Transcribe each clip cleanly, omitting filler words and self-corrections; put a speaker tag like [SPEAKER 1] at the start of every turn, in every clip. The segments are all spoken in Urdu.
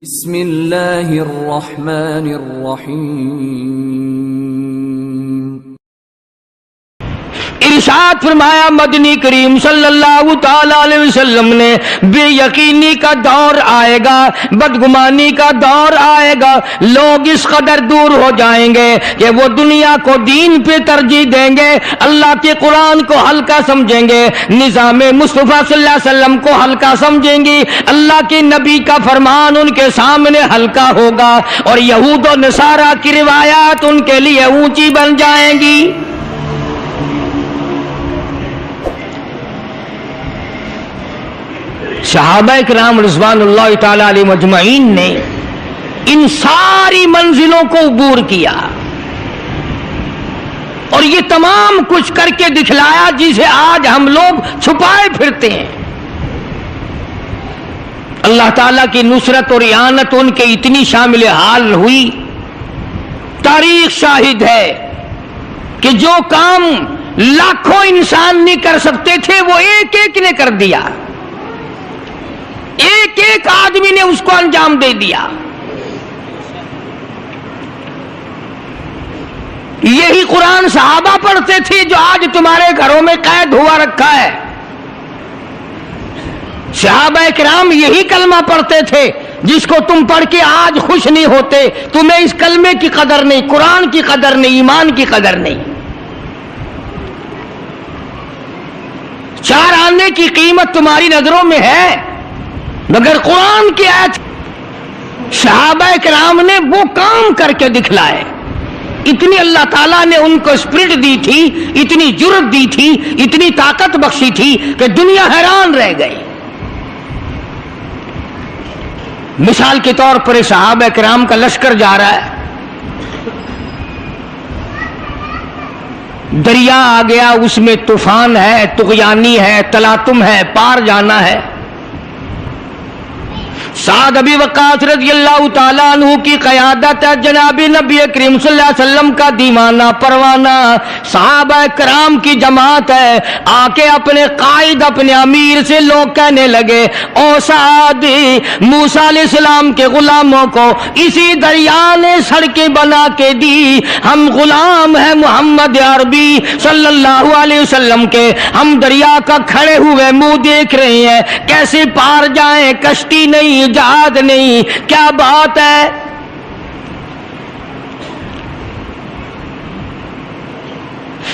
[SPEAKER 1] بسم اللہ الرحمن الرحیم۔
[SPEAKER 2] ارشاد فرمایا مدنی کریم صلی اللہ تعالی علیہ وسلم نے بے یقینی کا دور آئے گا، بدگمانی کا دور آئے گا، لوگ اس قدر دور ہو جائیں گے کہ وہ دنیا کو دین پہ ترجیح دیں گے، اللہ کے قرآن کو ہلکا سمجھیں گے، نظام مصطفیٰ صلی اللہ علیہ وسلم کو ہلکا سمجھیں گی، اللہ کے نبی کا فرمان ان کے سامنے ہلکا ہوگا اور یہود و نصارہ کی روایات ان کے لیے اونچی بن جائیں گی۔ صحابہ کرام رضوان اللہ تعالی علیہ مجمعین نے ان ساری منزلوں کو عبور کیا اور یہ تمام کچھ کر کے دکھلایا جسے آج ہم لوگ چھپائے پھرتے ہیں۔ اللہ تعالیٰ کی نصرت اور اعانت ان کے اتنی شامل حال ہوئی، تاریخ شاہد ہے کہ جو کام لاکھوں انسان نہیں کر سکتے تھے وہ ایک ایک نے کر دیا، ایک ایک آدمی نے اس کو انجام دے دیا۔ یہی قرآن صحابہ پڑھتے تھے جو آج تمہارے گھروں میں قید ہوا رکھا ہے، صحابہ کرام یہی کلمہ پڑھتے تھے جس کو تم پڑھ کے آج خوش نہیں ہوتے، تمہیں اس کلمے کی قدر نہیں، قرآن کی قدر نہیں، ایمان کی قدر نہیں۔ چار آنے کی قیمت تمہاری نظروں میں ہے مگر قرآن کی آیت صحابہ کرام نے وہ کام کر کے دکھلائے، اتنی اللہ تعالیٰ نے ان کو اسپرٹ دی تھی، اتنی جرأت دی تھی، اتنی طاقت بخشی تھی کہ دنیا حیران رہ گئی۔ مثال کے طور پر صحابہ کرام کا لشکر جا رہا ہے، دریا آ گیا، اس میں طوفان ہے، طغیانی ہے، تلاطم ہے، پار جانا ہے۔ سعد ابی وقاص رضی اللہ تعالیٰ عنہ کی قیادت ہے، جناب نبی کریم صلی اللہ علیہ وسلم کا دیوانہ پروانہ صحابہ کرام کی جماعت ہے، آ کے اپنے قائد اپنے امیر سے لوگ کہنے لگے، او سعد، موسیٰ علیہ السلام کے غلاموں کو اسی دریا نے سڑکیں بنا کے دی، ہم غلام ہیں محمد عربی صلی اللہ علیہ وسلم کے، ہم دریا کا کھڑے ہوئے منہ دیکھ رہے ہیں، کیسے پار جائیں، کشتی نہیں، جہاد نہیں، کیا بات ہے۔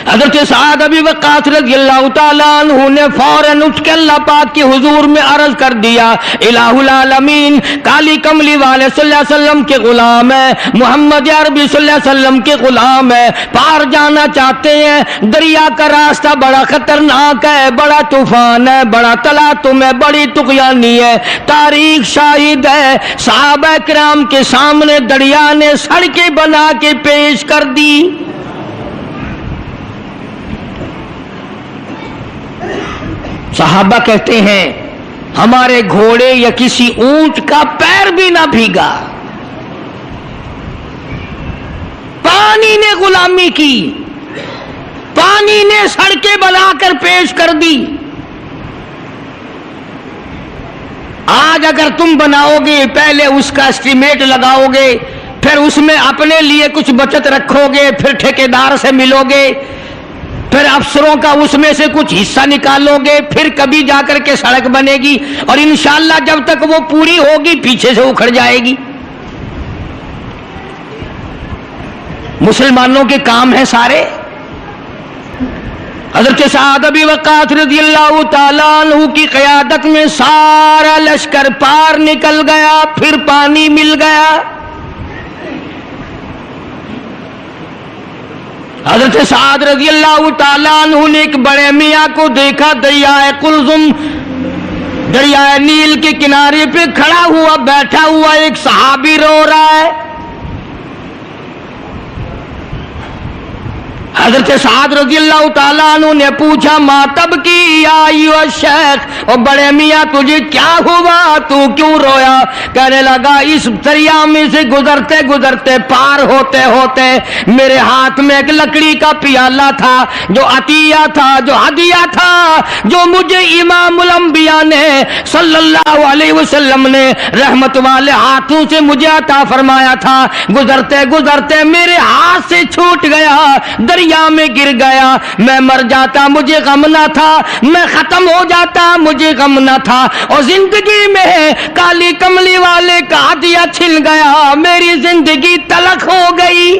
[SPEAKER 2] حضرت سعد ابی وقاص رضی اللہ تعالیٰ عنہ نے فوراً اٹھ کے اللہ پاک کے حضور میں عرض کر دیا، الہ العالمین کالی کملی والے صلی اللہ علیہ وسلم کے غلام ہیں، محمد عربی صلی اللہ علیہ وسلم کے غلام ہیں، پار جانا چاہتے ہیں، دریا کا راستہ بڑا خطرناک ہے، بڑا طوفان ہے، بڑا تلاطم ہے، بڑی طغیانی ہے، تاریخ شاہد ہے صحابہ کرام کے سامنے دریا نے سڑکیں بنا کے پیش کر دی۔ صحابہ کہتے ہیں ہمارے گھوڑے یا کسی اونٹ کا پیر بھی نہ بھیگا، پانی نے غلامی کی، پانی نے سڑکیں بنا کر پیش کر دی۔ آج اگر تم بناؤ گے، پہلے اس کا اسٹیمیٹ لگاؤ گے، پھر اس میں اپنے لیے کچھ بچت رکھو گے، پھر ٹھیکیدار سے ملو گے، پھر افسروں کا اس میں سے کچھ حصہ نکالو گے، پھر کبھی جا کر کے سڑک بنے گی اور انشاءاللہ جب تک وہ پوری ہوگی پیچھے سے اکھڑ جائے گی۔ مسلمانوں کے کام ہیں سارے۔ حضرت سعد ابی وقاص رضی اللہ تعالیٰ عنہ کی قیادت میں سارا لشکر پار نکل گیا، پھر پانی مل گیا۔ حضرت سعد رضی اللہ تعالیٰ عنہ نے ایک بڑے میاں کو دیکھا، دریائے قلزم، دریائے نیل کے کنارے پہ کھڑا ہوا بیٹھا ہوا ایک صحابی رو رہا ہے۔ حضرت سعد رضی اللہ تعالیٰ عنہ نے پوچھا ما تبکی یا ایھا الشیخ، اور بڑے میاں تجھے کیا ہوا، تو کیوں رویا؟ کہنے لگا اس دریا میں سے گزرتے گزرتے پار ہوتے ہوتے میرے ہاتھ میں ایک لکڑی کا پیالہ تھا، جو عطیہ تھا، جو ہدیہ تھا، جو مجھے امام الانبیاء نے صلی اللہ علیہ وسلم نے رحمت والے ہاتھوں سے مجھے عطا فرمایا تھا، گزرتے گزرتے میرے ہاتھ سے چھوٹ گیا، دریا میں گر گیا، میں مر جاتا مجھے غم نہ تھا، میں ختم ہو جاتا مجھے غم نہ تھا، اور زندگی میں کالی کملی والے کا ہدیہ چھن گیا، میری زندگی تلخ ہو گئی۔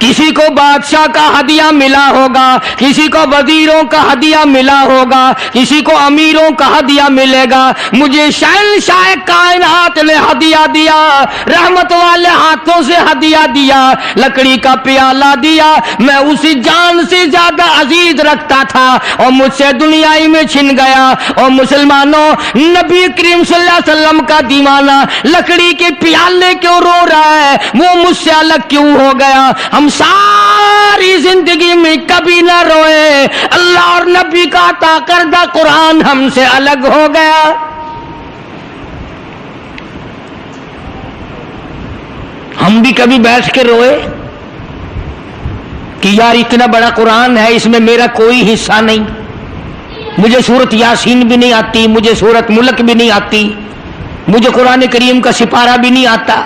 [SPEAKER 2] کسی کو بادشاہ کا ہدیہ ملا ہوگا، کسی کو وزیروں کا ہدیہ ملا ہوگا، کسی کو امیروں کا ہدیہ ملے گا، مجھے شہنشاہ کائنات نے ہدیہ دیا، رحمت والے ہاتھوں سے ہدیہ دیا، لکڑی کا پیالہ دیا، میں اسی جان سے زیادہ عزیز رکھتا تھا اور مجھ سے دنیائی میں چھن گیا۔ اور مسلمانوں، نبی کریم صلی اللہ علیہ وسلم کا دیوانہ لکڑی کے پیالے کیوں رو رہا ہے؟ وہ مجھ سے الگ کیوں ہو گیا؟ ہم ساری زندگی میں کبھی نہ روئے، اللہ اور نبی کا عطا کردہ قرآن ہم سے الگ ہو گیا۔ ہم بھی کبھی بیٹھ کے روئے کہ یار اتنا بڑا قرآن ہے، اس میں میرا کوئی حصہ نہیں، مجھے سورت یاسین بھی نہیں آتی، مجھے سورت ملک بھی نہیں آتی، مجھے قرآن کریم کا سپارہ بھی نہیں آتا۔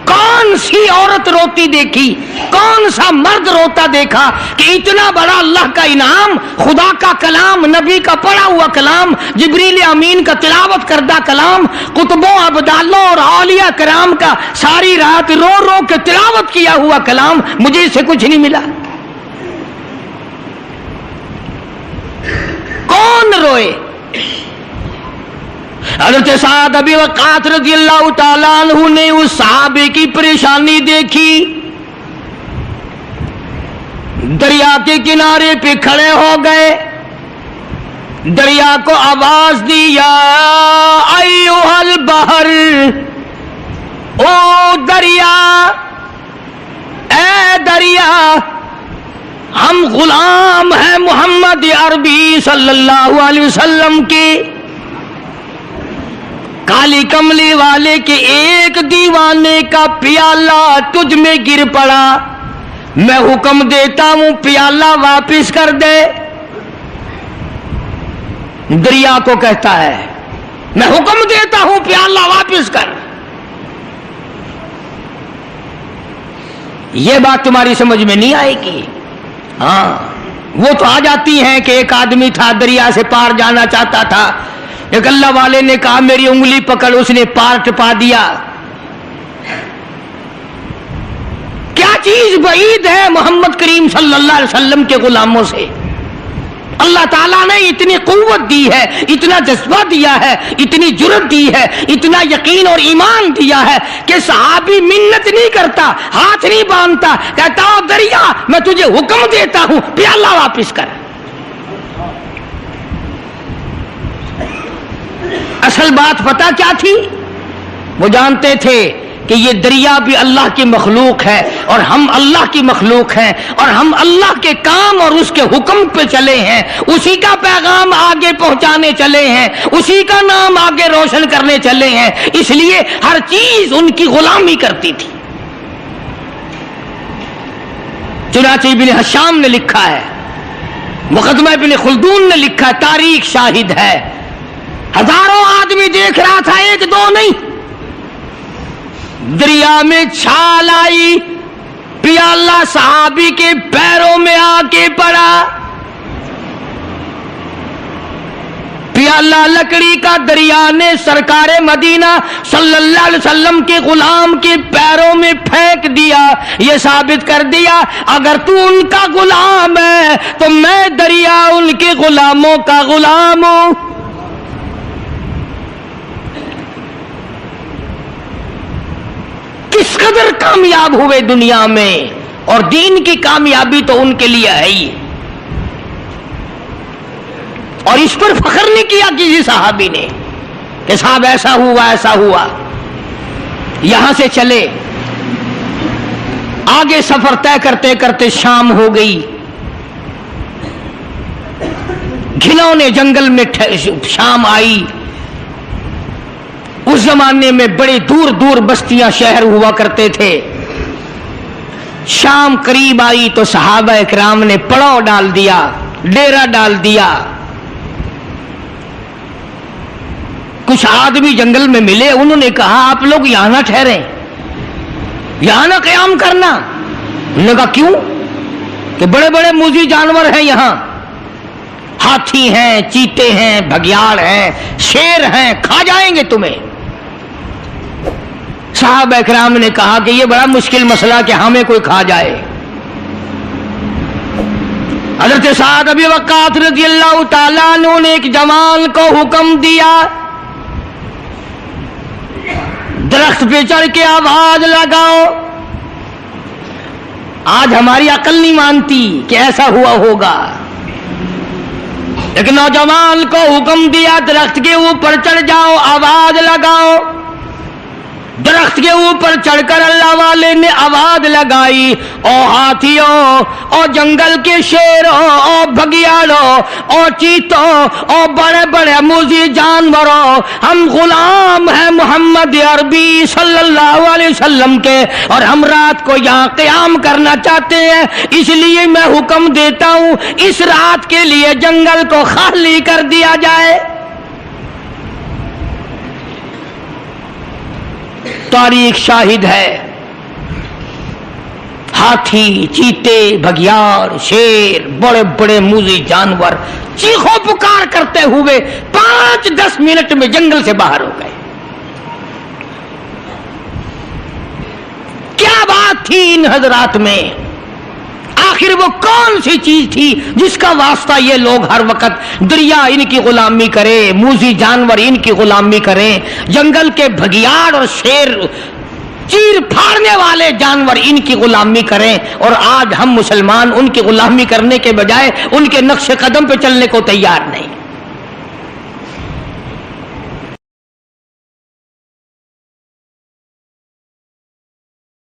[SPEAKER 2] کون سی عورت روتی دیکھی، کون سا مرد روتا دیکھا کہ اتنا بڑا اللہ کا انعام، خدا کا کلام، نبی کا پڑھا ہوا کلام، جبریل امین کا تلاوت کردہ کلام، قطبوں، ابدالوں اور اولیاء کرام کا ساری رات رو رو کے تلاوت کیا ہوا کلام، مجھے اس سے کچھ نہیں ملا۔ کون روئے؟ حضرت سعد ابی وقاص رضی اللہ تعالیٰ عنہ نے اس صحابی کی پریشانی دیکھی، دریا کے کنارے پہ کھڑے ہو گئے، دریا کو آواز دی یا ایھا البحر، او دریا، اے دریا، ہم غلام ہیں محمد عربی صلی اللہ علیہ وسلم کے، کالی کملی والے کے ایک دیوانے کا پیالہ تجھ میں گر پڑا، میں حکم دیتا ہوں پیالہ واپس کر دے۔ دریا کو کہتا ہے میں حکم دیتا ہوں پیالہ واپس کر۔ یہ بات تمہاری سمجھ میں نہیں آئے گی۔ ہاں وہ تو آ جاتی ہیں کہ ایک آدمی تھا دریا سے پار جانا چاہتا تھا، ایک اللہ والے نے کہا میری انگلی پکڑ، اس نے پار ٹپا دیا۔ کیا چیز بعید ہے محمد کریم صلی اللہ علیہ وسلم کے غلاموں سے؟ اللہ تعالیٰ نے اتنی قوت دی ہے، اتنا جذبہ دیا ہے، اتنی جرت دی ہے، اتنا یقین اور ایمان دیا ہے کہ صحابی منت نہیں کرتا، ہاتھ نہیں باندھتا، کہتا ہو دریا میں تجھے حکم دیتا ہوں پیالہ واپس کر۔ اصل بات پتہ کیا تھی؟ وہ جانتے تھے کہ یہ دریا بھی اللہ کی مخلوق ہے اور ہم اللہ کی مخلوق ہیں، اور ہم اللہ کے کام اور اس کے حکم پہ چلے ہیں، اسی کا پیغام آگے پہنچانے چلے ہیں، اسی کا نام آگے روشن کرنے چلے ہیں، اس لیے ہر چیز ان کی غلامی کرتی تھی۔ چنانچہ ابن حشام نے لکھا ہے، مقدمہ ابن خلدون نے لکھا ہے، تاریخ شاہد ہے، ہزاروں آدمی دیکھ رہا تھا، ایک دو نہیں، دریا میں چھال آئی، پیالہ صحابی کے پیروں میں آ کے پڑا، پیالہ لکڑی کا دریا نے سرکار مدینہ صلی اللہ علیہ وسلم کے غلام کے پیروں میں پھینک دیا، یہ ثابت کر دیا اگر تو ان کا غلام ہے تو میں دریا ان کے غلاموں کا غلام ہوں۔ کس قدر کامیاب ہوئے دنیا میں، اور دین کی کامیابی تو ان کے لیے ہے ہی، اور اس پر فخر نہیں کیا کسی صحابی نے کہ صاحب ایسا ہوا ایسا ہوا۔ یہاں سے چلے، آگے سفر طے کرتے کرتے شام ہو گئی، گھنونے جنگل میں شام آئی۔ اس زمانے میں بڑے دور دور بستیاں شہر ہوا کرتے تھے۔ شام قریب آئی تو صحابہ اکرام نے پڑاؤ ڈال دیا، ڈیرا ڈال دیا۔ کچھ آدمی جنگل میں ملے، انہوں نے کہا آپ لوگ یہاں نہ ٹھہریں، یہاں نہ قیام کرنا۔ انہوں نے کہا کیوں؟ کہ بڑے بڑے موذی جانور ہیں یہاں، ہاتھی ہیں، چیتے ہیں، بھگیاڑ ہیں، شیر ہیں، کھا جائیں گے تمہیں۔ صحابہ اکرام نے کہا کہ یہ بڑا مشکل مسئلہ کہ ہمیں کوئی کھا جائے۔ حضرت سعد ابی وقاص رضی اللہ تعالیٰ عنہ نے ایک جوان کو حکم دیا، درخت پہ چڑھ کے آواز لگاؤ۔ آج ہماری عقل نہیں مانتی کہ ایسا ہوا ہوگا، ایک نوجوان کو حکم دیا درخت کے اوپر چڑھ جاؤ، آواز لگاؤ۔ درخت کے اوپر چڑھ کر اللہ والے نے آواز لگائی، او ہاتھیوں، او جنگل کے شیروں، او بھگیاڑوں، او چیتوں، او بڑے بڑے موذی جانوروں، ہم غلام ہیں محمد عربی صلی اللہ علیہ وسلم کے، اور ہم رات کو یہاں قیام کرنا چاہتے ہیں، اس لیے میں حکم دیتا ہوں اس رات کے لیے جنگل کو خالی کر دیا جائے۔ تاریخ شاہد ہے، ہاتھی، چیتے، بھگیاڑ، شیر، بڑے بڑے موذی جانور چیخو پکار کرتے ہوئے 5-10 منٹ میں جنگل سے باہر ہو گئے۔ کیا بات تھی ان حضرات میں؟ آخر وہ کون سی چیز تھی جس کا واسطہ یہ لوگ ہر وقت دریا ان کی غلامی کرے، موذی جانور ان کی غلامی کریں، جنگل کے بھگیاڑ اور شیر چیر پھاڑنے والے جانور ان کی غلامی کریں، اور آج ہم مسلمان ان کی غلامی کرنے کے بجائے ان کے نقش قدم پہ چلنے کو تیار نہیں۔